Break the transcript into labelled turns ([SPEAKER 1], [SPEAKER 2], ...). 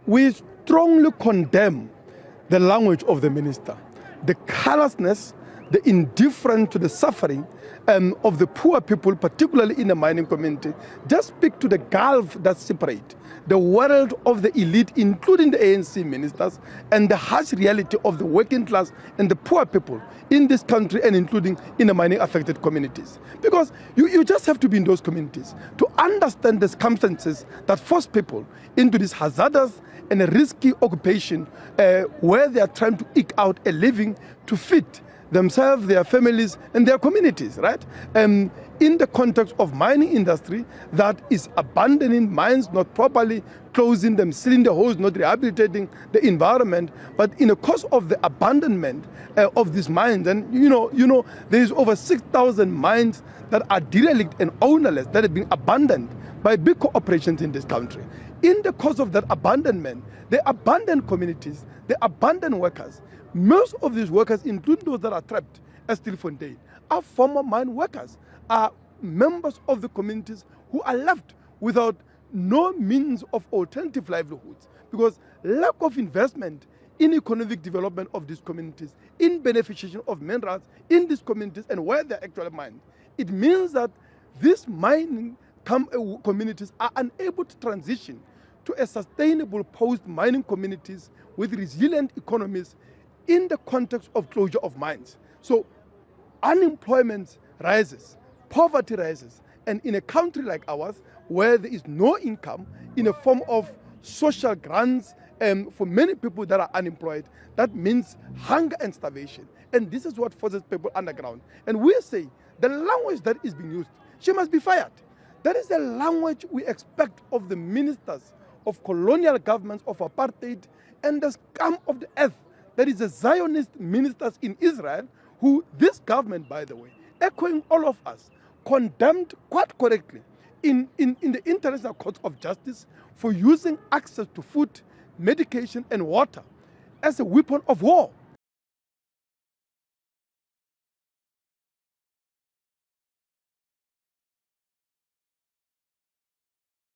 [SPEAKER 1] We strongly condemn the language of the minister, the callousness, the indifference to the suffering of the poor people, particularly in the mining community. Just speak to the gulf that separates the world of the elite, including the ANC ministers, and the harsh reality of the working class and the poor people in this country, and including in the mining affected communities. Because you just have to be in those communities to understand the circumstances that force people into this hazardous and a risky occupation where they are trying to eke out a living to feed themselves, their families, and their communities, right? In the context of mining industry that is abandoning mines not properly, closing them, sealing the holes, not rehabilitating the environment, but in the course of the abandonment of these mines, and there is over 6,000 mines that are derelict and ownerless that have been abandoned by big corporations in this country. In the course of that abandonment, they abandon communities, they abandon workers. Most of these workers, including those that are trapped at Stilfontein, are former mine workers, are members of the communities who are left without no means of alternative livelihoods, because lack of investment in economic development of these communities, in beneficiation of minerals in these communities and where they're actually mined. It means that these mining communities are unable to transition to a sustainable post-mining communities with resilient economies in the context of closure of mines. So unemployment rises, poverty rises, and in a country like ours, where there is no income in a form of social grants for many people that are unemployed, that means hunger and starvation. And this is what forces people underground. And we say the language that is being used, she must be fired. That is the language we expect of the ministers of colonial governments, of apartheid, and the scum of the earth. That is the Zionist ministers in Israel, who this government, by the way, echoing all of us, condemned quite correctly in the International Court of Justice for using access to food, medication, and water as a weapon of war.